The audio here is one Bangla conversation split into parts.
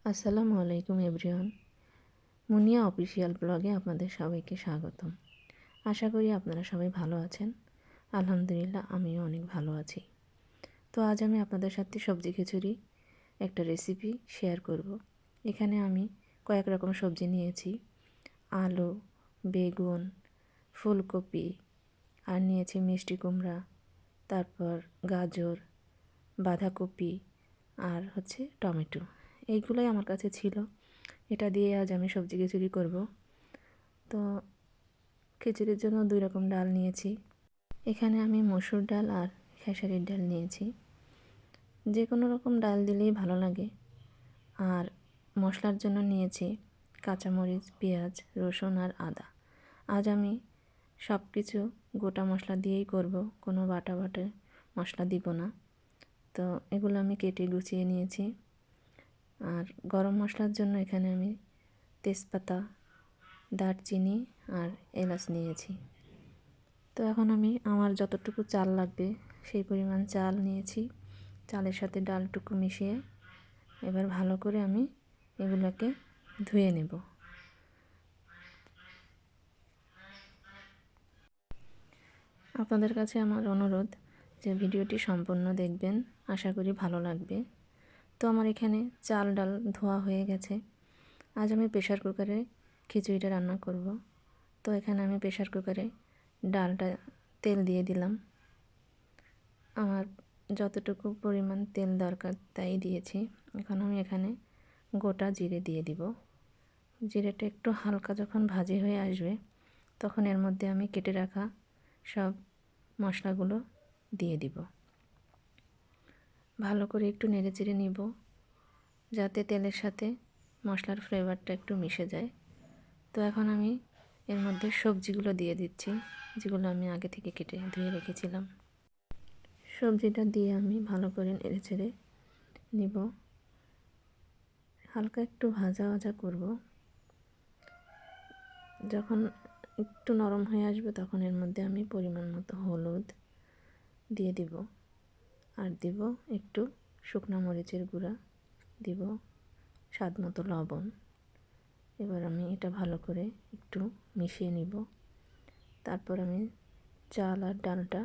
আসসালামু আলাইকুম এভরিওয়ান। মুনিয়া অফিসিয়াল ব্লগে আপনাদের সবাইকে স্বাগতম। আশা করি আপনারা সবাই ভালো আছেন। আলহামদুলিল্লাহ আমিও অনেক ভালো আছি। তো আজ আমি আপনাদের সাথে সবজি খিচুড়ি একটা রেসিপি শেয়ার করব। এখানে আমি কয়েক রকম সবজি নিয়েছি, আলু, বেগুন, ফুলকপি, আর নিয়েছি মিষ্টি কুমড়া, তারপর গাজর, বাঁধাকপি, আর টমেটো। এইগুলোই আমার কাছে ছিল। এটা দিয়ে আজ আমি সবজি খিচুড়ি করব। তো খিচুড়ির জন্য 2 রকম ডাল নিয়েছি। এখানে আমি মসুর ডাল আর খেসারির ডাল নিয়েছি। যে কোনো রকম ডাল দিলেই ভালো লাগে। আর মশলার জন্য নিয়েছি কাঁচামরিচ, পেঁয়াজ, রসুন আর আদা। আজ আমি সব কিছু গোটা মশলা দিয়েই করব, কোনো বাটা মশলা দিব না। তো এগুলো আমি কেটে গুছিয়ে নিয়েছি। আর গরম মশলার জন্য এখানে আমি তেজপাতা, দারচিনি আর এলাচ নিয়েছি। তো এখন আমি আমার যতটুকু চাল লাগবে সেই পরিমাণ চাল নিয়েছি। চালের সাথে ডালটুকু মিশিয়ে এবার ভালো করে আমি এগুলোকে ধুয়ে নেব। আপনাদের কাছে আমার অনুরোধ যে ভিডিওটি সম্পূর্ণ দেখবেন, আশা করি ভালো লাগবে। তো আমার এখানে চাল ডাল ধোয়া হয়ে গেছে। আজ আমি প্রেশার কুকারে খিচুড়িটা রান্না করব। তো এখানে আমি প্রেশার কুকারে ডালটা তেল দিয়ে দিলাম। আমার যতটুকু পরিমাণ তেল দরকার তাই দিয়েছি। এখন আমি এখানে গোটা জিরে দিয়ে দিব। জিরেটা একটু হালকা যখন ভাজি হয়ে আসবে তখন এর মধ্যে আমি কেটে রাখা সব মশলাগুলো দিয়ে দিব। ভালো করে একটু নেড়েচেড়ে নিব যাতে তেলের সাথে মশলার ফ্লেভারটা একটু মিশে যায়। তো এখন আমি এর মধ্যে সবজিগুলো দিয়ে দিচ্ছি, যেগুলো আমি আগে থেকে কেটে ধুয়ে রেখেছিলাম। সবজিটা দিয়ে আমি ভালো করে নেড়েচেড়ে নিব। হালকা একটু ভাজা ভাজা করব। যখন একটু নরম হয়ে আসবে তখন এর মধ্যে আমি পরিমাণ মতো হলুদ দিয়ে দিব, আর দিব একটু শুকনো মরিচের গুঁড়া, দিব স্বাদ মতো লবণ। এবার আমি এটা ভালো করে একটু মিশিয়ে নিব। তারপর আমি চাল আর ডালটা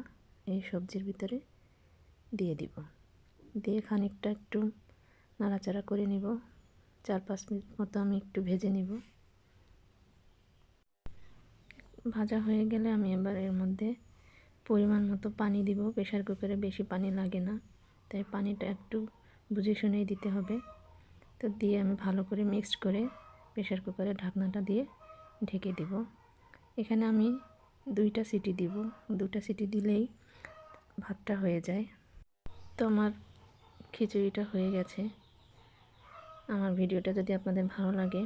এই সবজির ভিতরে দিয়ে দিব। দিয়ে খানিকটা একটু নাড়াচাড়া করে নিব। 4-5 মিনিট মতো আমি একটু ভেজে নিব। ভাজা হয়ে গেলে আমি এবার এর মধ্যে পরিমাণ মতো পানি দিব। প্রেশার কুকারে বেশি পানি লাগে না, তাই পানিটা একটু বুঝে শুনেই দিতে হবে। তো দিয়ে আমি ভালো করে মিক্সড করে প্রেশার কুকারের ঢাকনাটা দিয়ে ঢেকে দিব। এখানে আমি 2টা সিটি দিব। 2টা সিটি দিলেই ভাতটা হয়ে যায়। তো আমার খিচুড়িটা হয়ে গেছে। আমার ভিডিওটা যদি আপনাদের ভালো লাগে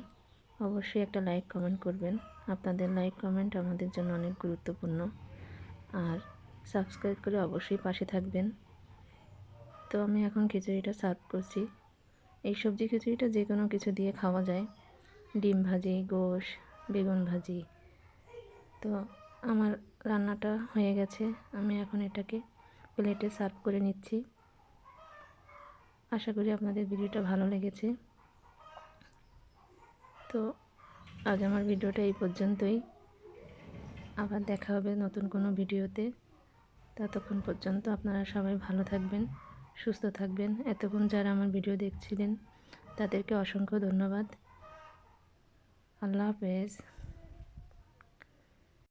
অবশ্যই একটা লাইক কমেন্ট করবেন। আপনাদের লাইক কমেন্ট আমাদের জন্য অনেক গুরুত্বপূর্ণ। আর সাবস্ক্রাইব করে অবশ্যই পাশে থাকবেন। তো আমি এখন খিচুড়িটা সার্ভ করছি। এই সবজি খিচুড়িটা যে কোনো কিছু দিয়ে খাওয়া যায়, ডিম ভাজি, গোশ, বেগুন ভাজি। তো আমার রান্নাটা হয়ে গেছে। আমি এখন এটাকে প্লেটে সার্ভ করে নিচ্ছি। আশা করি আপনাদের ভিডিওটা ভালো লেগেছে। তো আজ আমার ভিডিওটা এই পর্যন্তই। আবার দেখা হবে নতুন কোনো ভিডিওতে। ততক্ষণ পর্যন্ত আপনারা সবাই ভালো থাকবেন, সুস্থ থাকবেন। এতক্ষণ যারা আমার ভিডিও দেখছিলেন তাদেরকে অসংখ্য ধন্যবাদ। আল্লাহ হাফেজ।